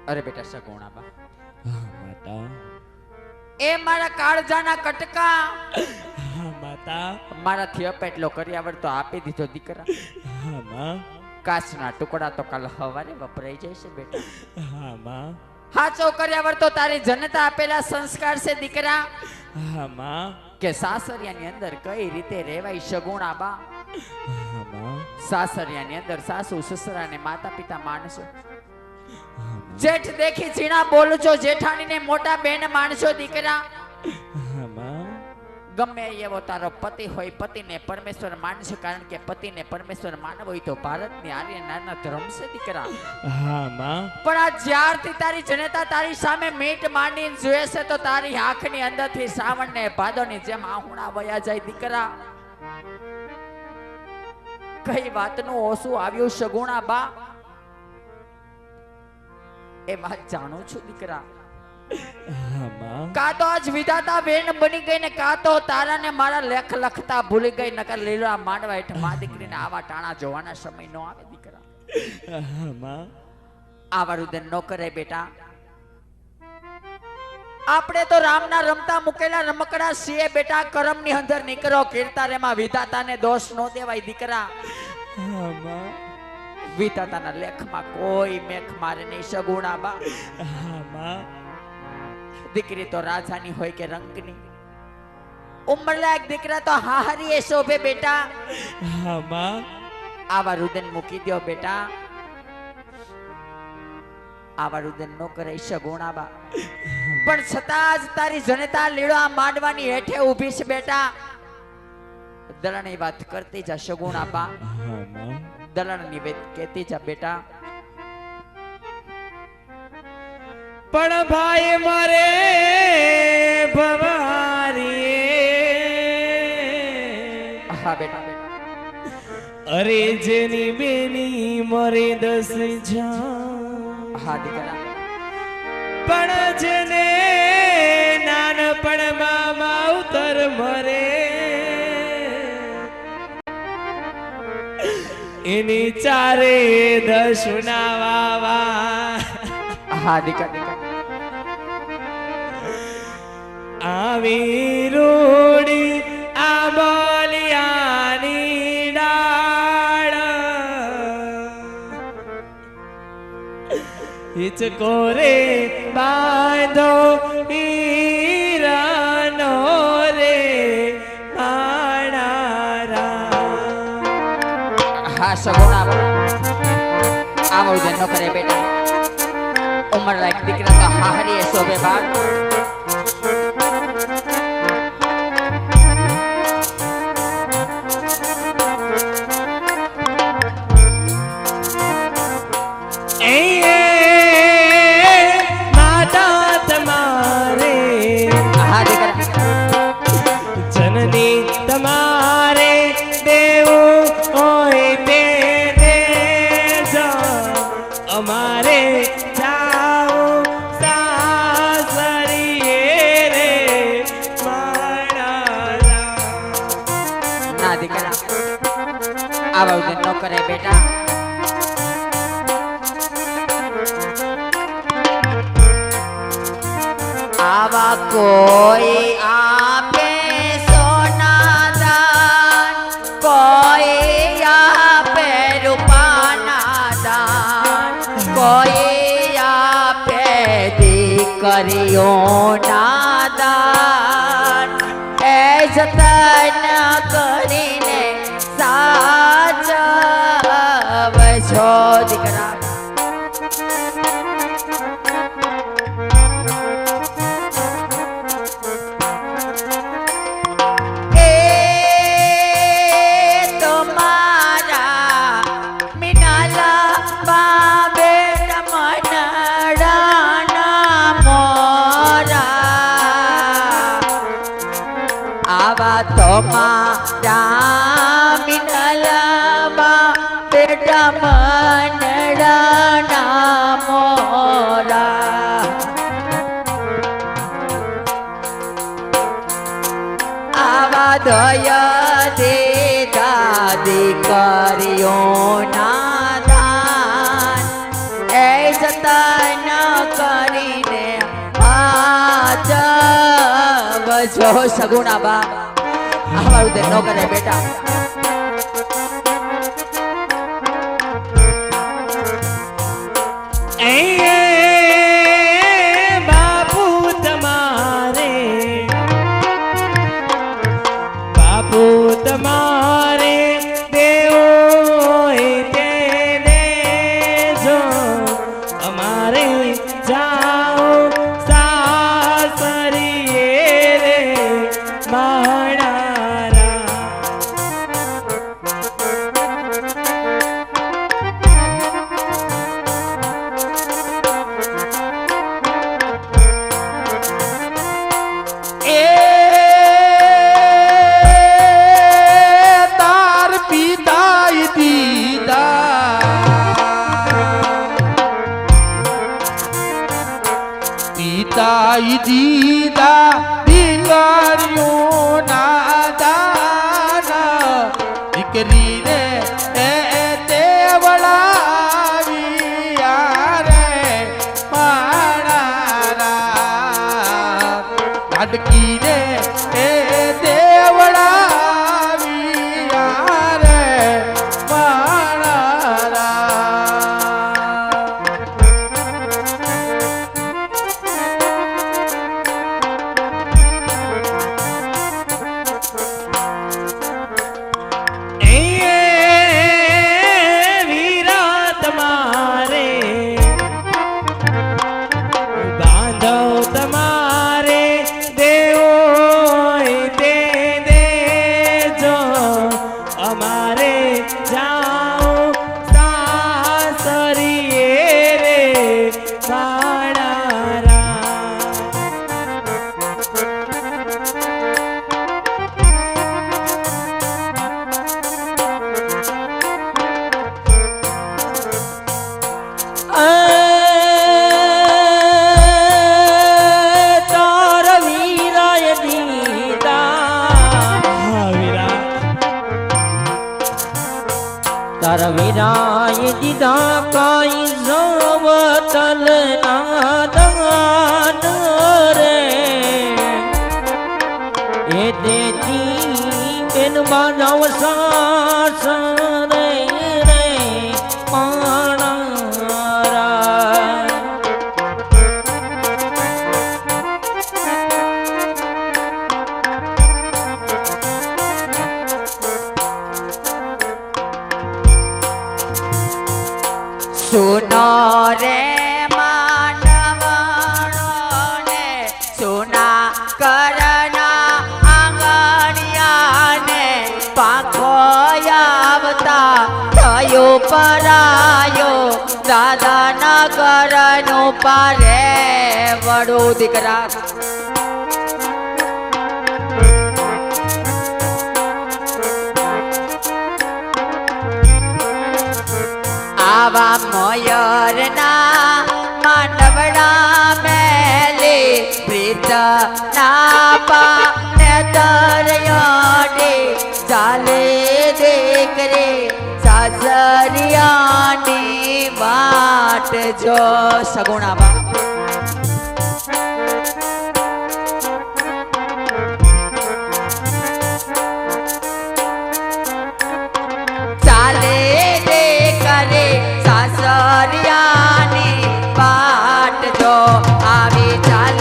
અરે બેટા સગુણાબા, હા માતા. એ મારા કાળજાના કટકા, હા માતા. મારાથી અપેટલો કર્યાવર તો આપી દીધો દીકરા. હા માં. કાચના ટુકડા તો કાલ હવારે વપરાઈ જાય છે બેટા. હા માં. હાચો કર્યાવર તો તારી જનતા આપેલા સંસ્કાર છે દીકરા. હા માં. કે સાસરિયાની અંદર કઈ રીતે રહેવાય સગુણાબા. હા માં. સાસરિયાની અંદર સાસુ સસરા ને માતા પિતા માણસો, જેઠ દેખી ઝીણા બોલજો, જેઠાણીને મોટા બેન માણસો દીકરા. હા માં. ગમે એવો તારો પતિ હોય, પતિને પરમેશ્વર માનશે, કારણ કે પતિને પરમેશ્વર માનવ હોય તો ભારતની આર્ય નાના ધર્મ છે દીકરા. હા માં. પણ આ જ્યારથી તારી જનતા તારી સામે મીટ માંડીને જોયે છે તો તારી આંખની અંદરથી શ્રાવણ ને ભાદોની જેમ આહુણા વયા જાય દીકરા. કઈ વાતનું ઓછું આવ્યું સગુણાબા, એ વાત જાણું છું દીકરા. હા માં. કા તો આજ વિધાતા બેન બની ગઈ ને કા તો તારા ને મારા લેખ લખતા ભૂલી ગઈ, નકર લીલા માંડવા હેઠ મા દીકરીને આવા ટાણા જોવાના સમય નો આવે દીકરા. હા માં. આવા રુદન નો કરે બેટા. આપણે તો રામના રમતા મૂકેલા રમકડા છીએ બેટા. કર્મની અંદર નીકળો, કીર્તારેમાં વિધાતાને દોષ નો દેવાય દીકરા. હા માં. વિધાતાના લેખમાં કોઈ મેખ મારે નહીં સગુણાબા. હા માં. દીકરી તો રાજાની હોય કે રંગની, ઉંમરલાયક દીકરા તો હારી એ શોભે બેટા. હા માં. આવા રુદન મૂકી દો બેટા. આવા રુદન નો કરે સગુણાબા. પણ છતાં જ તારી જનતા લીડો માંડવાની હેઠે ઊભી છે બેટા. દલણની વાત કરતી જા સગુણાબા. હા માં. દલણની વાત કહેતી જા બેટા. પણ ભાઈ મારે ભવારી. હા બેટા. અરે જેની બેની મરે 10 જા. હા દીકરા. પણ જેને નાનપણમાં માવતર મરે એની ચારે દશુના વાવા. હા દીકરા. આવી રૂડી આ બોલિયાની ડાળ હિચકો રે બાંધો હીરાનો રે આણારા. હા સગુણાબા. આવા રુદન નો કરે બેટા. ઉમર લાયક દીકરા તો હારી એ શોભે બાળ. જનની તમારે દેવું હોય તે દેજો, અમારે જાવું સાસરીએ રે માણાલા. ના દીકરા, આવા ઉદન નો કરે બેટા. આવા કોઈ આપે સોના દાન, કોઈ આપે રૂપાના દાન, કોઈ આપે દીકરીઓના દાન. એ જતન કરીને સાચવજો દીકરા. તમારા મિનલમાં બેટા મનડાના મોરા. આવા દયા દે દાદી કર્યો ના દાન, એ જતન કરીને જો સગુણા બા અમારું તે ન કરે બેટા. બાપુ તમારે દેવો તે દેજો અમારે જાઓ સાસરીએ રે માણારા. પિતાઈ દીદા દીકરીઓ ના દાન દીકરીને એ દેવળાવ્યા રે માણારા. લાડકીને એ દેવળાવ્યા રે માણારા. તારા વિરાય દીધા કાઈ જવતલ ના દાન રે એ દેતી બેન બાજાવ સાસ રે રે માણારા. સુનો રે માનવણોને સુના કરના આંગણિયાને પાંખો આવતા થયો પરાયો દાદા નગરનું પારે વડું દીકરા. આવા મયરના માંડવડા મેલે પ્રીત ના પાને દરિયાડે ચાલે દેખરે સાસરિયાની વાટ જો સગુણા બા. ચાલે દે કરે સાસરિયાની વાટ જો આવી ચાલે